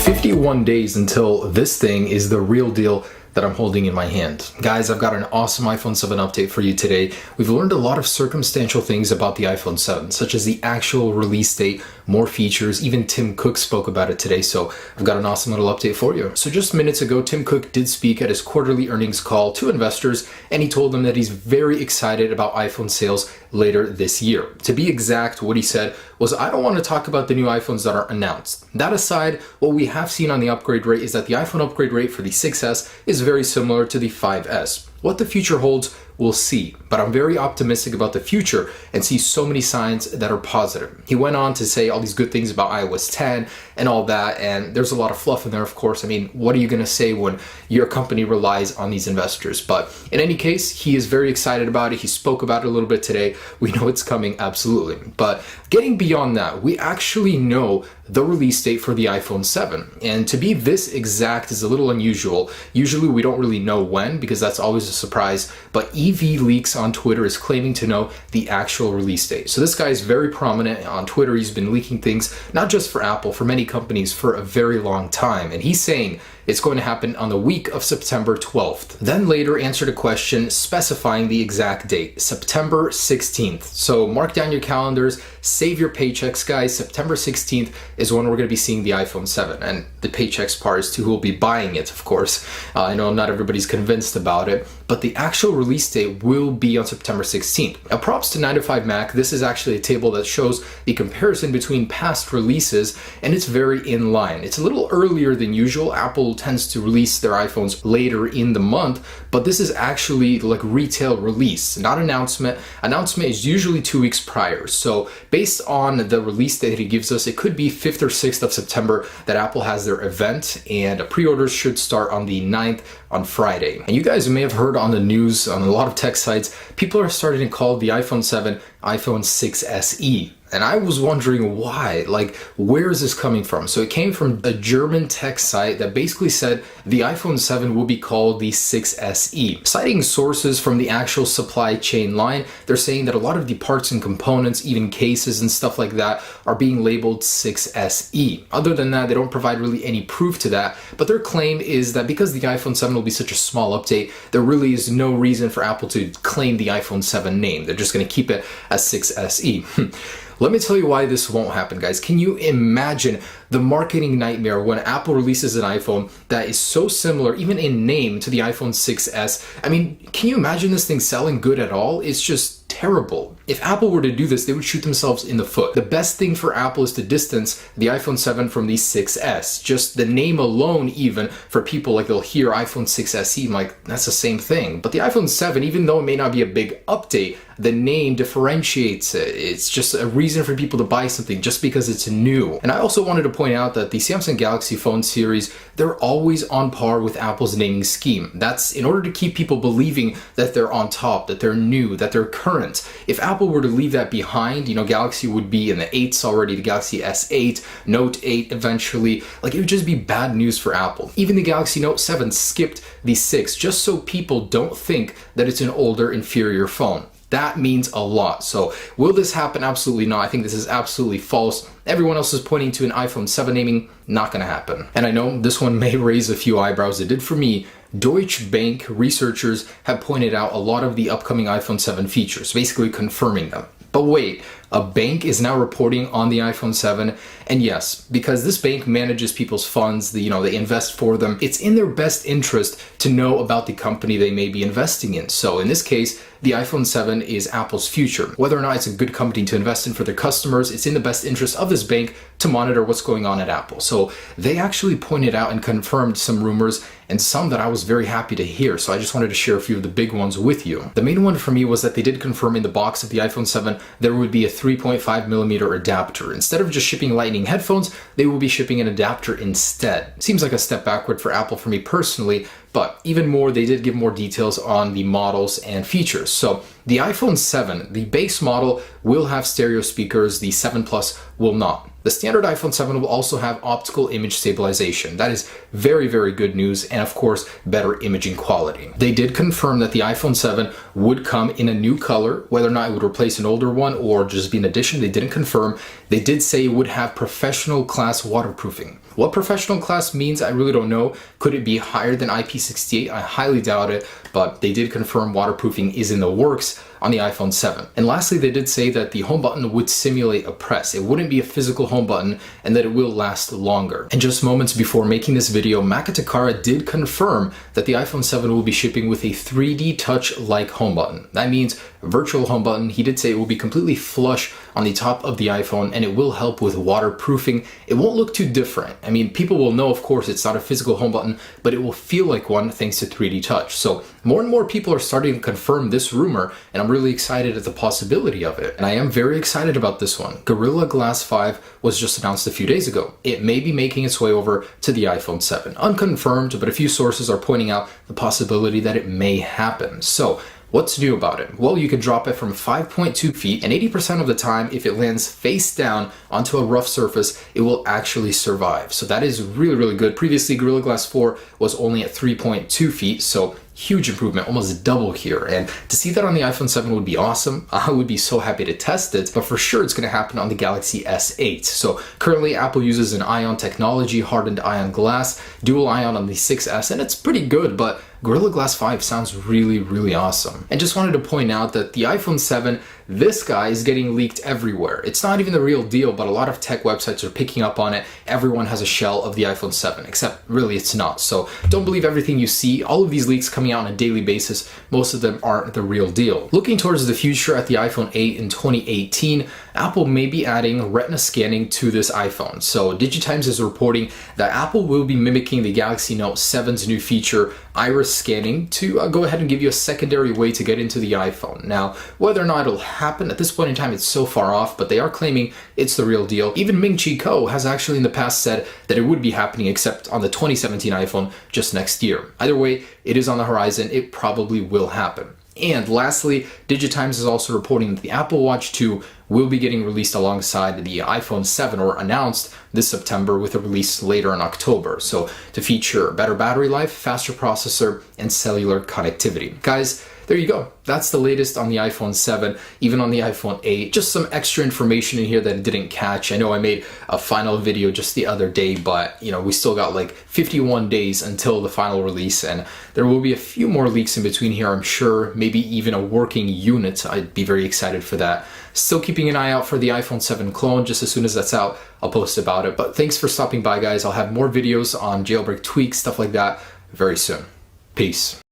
51 days until this thing is the real deal that I'm holding in my hand. Guys, I've got an awesome iPhone 7 update for you today. We've learned a lot of circumstantial things about the iPhone 7, such as the actual release date, more features, even Tim Cook spoke about it today, so I've got an awesome little update for you. So just minutes ago, Tim Cook did speak at his quarterly earnings call to investors, and he told them that he's very excited about iPhone sales later this year. To be exact, what he said was, I don't want to talk about the new iPhones that are announced. That aside, what we have seen on the upgrade rate is that the iPhone upgrade rate for the 6S is very similar to the 5S. What the future holds, we'll see, but I'm very optimistic about the future and see so many signs that are positive. He went on to say all these good things about iOS 10 and all that, and there's a lot of fluff in there, of course. I mean, what are you going to say when your company relies on these investors? But in any case, he is very excited about it. He spoke about it a little bit today. We know it's coming, absolutely. But getting beyond that, we actually know the release date for the iPhone 7. And to be this exact is a little unusual. Usually we don't really know when, because that's always a surprise, but EV Leaks on Twitter is claiming to know the actual release date. So this guy is very prominent on Twitter. He's been leaking things, not just for Apple, for many companies for a very long time. And he's saying it's going to happen on the week of September 12th. Then later answered a question specifying the exact date, September 16th. So mark down your calendars, save your paychecks, guys. September 16th is when we're going to be seeing the iPhone 7. And the paychecks part is to who will be buying it, of course. I know not everybody's convinced about it, but the actual release date will be on September 16th. Now, props to 9to5Mac. This is actually a table that shows the comparison between past releases, and it's very in line. It's a little earlier than usual. Apple tends to release their iPhones later in the month, but this is actually like retail release, not announcement. Announcement is usually 2 weeks prior. So based on the release date he gives us, it could be 5th or 6th of September that Apple has their event, and pre-orders should start on the 9th on Friday. And you guys may have heard on the news, on a lot of tech sites, people are starting to call the iPhone 7 iPhone 6 SE. And I was wondering why, like, where is this coming from? So it came from a German tech site that basically said the iPhone 7 will be called the 6SE. Citing sources from the actual supply chain line, they're saying that a lot of the parts and components, even cases and stuff like that, are being labeled 6SE. Other than that, they don't provide really any proof to that, but their claim is that because the iPhone 7 will be such a small update, there really is no reason for Apple to claim the iPhone 7 name. They're just going to keep it as 6SE. Let me tell you why this won't happen, guys. Can you imagine the marketing nightmare when Apple releases an iPhone that is so similar, even in name, to the iPhone 6S? I mean, can you imagine this thing selling good at all? It's just terrible. If Apple were to do this, they would shoot themselves in the foot. The best thing for Apple is to distance the iPhone 7 from the 6S. Just the name alone, even for people, like, they'll hear iPhone 6 SE, I'm like, that's the same thing. But the iPhone 7, even though it may not be a big update, the name differentiates it. It's just a reason for people to buy something just because it's new. And I also wanted to point out that the Samsung Galaxy phone series, they're always on par with Apple's naming scheme. That's in order to keep people believing that they're on top, that they're new, that they're current. If Apple were to leave that behind, you know, Galaxy would be in the 8s already, the Galaxy S8, Note 8 eventually. Like, it would just be bad news for Apple. Even the Galaxy Note 7 skipped the 6 just so people don't think that it's an older, inferior phone. That means a lot. So will this happen? Absolutely not. I think this is absolutely false. Everyone else is pointing to an iPhone 7 naming. Not going to happen. And I know this one may raise a few eyebrows. It did for me. Deutsche Bank researchers have pointed out a lot of the upcoming iPhone 7 features, basically confirming them. But wait, a bank is now reporting on the iPhone 7, and yes, because this bank manages people's funds, they invest for them, it's in their best interest to know about the company they may be investing in. So in this case, the iPhone 7 is Apple's future. Whether or not it's a good company to invest in for their customers, it's in the best interest of this bank to monitor what's going on at Apple. So they actually pointed out and confirmed some rumors, and some that I was very happy to hear. So I just wanted to share a few of the big ones with you. The main one for me was that they did confirm in the box of the iPhone 7 there would be a 3.5mm adapter. Instead of just shipping Lightning headphones, they will be shipping an adapter instead. Seems like a step backward for Apple for me personally, but even more, they did give more details on the models and features. So the iPhone 7, the base model, will have stereo speakers, the 7 Plus will not. The The standard iPhone 7 will also have optical image stabilization. That is very, very good news, and of course, better imaging quality. They did confirm that the iPhone 7 would come in a new color. Whether or not it would replace an older one or just be an addition, they didn't confirm. They did say it would have professional class waterproofing. What professional class means, I really don't know. Could it be higher than IP68? I highly doubt it, but they did confirm waterproofing is in the works on the iPhone 7. And lastly, they did say that the home button would simulate a press. It wouldn't be a physical home button, and that it will last longer. And just moments before making this video, Maka Takara did confirm that the iPhone 7 will be shipping with a 3D touch-like home button. That means a virtual home button. He did say it will be completely flush on the top of the iPhone, and it will help with waterproofing. It won't look too different. I mean, people will know, of course, it's not a physical home button, but it will feel like one thanks to 3D touch. So more and more people are starting to confirm this rumor, and I'm really excited at the possibility of it. And I am very excited about this one. Gorilla Glass 5 was just announced a few days ago. It may be making its way over to the iPhone 7. Unconfirmed, but a few sources are pointing out the possibility that it may happen. So what's new about it? Well, you can drop it from 5.2 feet, and 80% of the time, if it lands face down onto a rough surface, it will actually survive. So that is really, really good. Previously, Gorilla Glass 4 was only at 3.2 feet, so huge improvement, almost double here. And to see that on the iPhone 7 would be awesome. I would be so happy to test it, but for sure it's going to happen on the Galaxy S8. So currently Apple uses an ion technology, hardened ion glass, dual ion on the 6S, and it's pretty good, but Gorilla Glass 5 sounds really, really awesome. And just wanted to point out that the iPhone 7, this guy is getting leaked everywhere. It's not even the real deal, but a lot of tech websites are picking up on it. Everyone has a shell of the iPhone 7, except really it's not. So don't believe everything you see. All of these leaks coming out on a daily basis, most of them aren't the real deal. Looking towards the future at the iPhone 8 in 2018, Apple may be adding retina scanning to this iPhone. So DigiTimes is reporting that Apple will be mimicking the Galaxy Note 7's new feature, iris scanning, to go ahead and give you a secondary way to get into the iPhone. Now, whether or not it'll happen at this point in time, it's so far off, but they are claiming it's the real deal. Even Ming-Chi Kuo has actually in the past said that it would be happening, except on the 2017 iPhone just next year. Either way, it is on the horizon. It probably will happen. And lastly, DigiTimes is also reporting that the Apple Watch 2 will be getting released alongside the iPhone 7, or announced this September with a release later in October. So to feature better battery life, faster processor, and cellular connectivity. Guys, there you go. That's the latest on the iPhone 7, even on the iPhone 8. Just some extra information in here that I didn't catch. I know I made a final video just the other day, but we still got like 51 days until the final release, and there will be a few more leaks in between here, I'm sure. Maybe even a working unit. I'd be very excited for that. Still keeping an eye out for the iPhone 7 clone. Just as soon as that's out, I'll post about it. But thanks for stopping by, guys. I'll have more videos on jailbreak tweaks, stuff like that, very soon. Peace.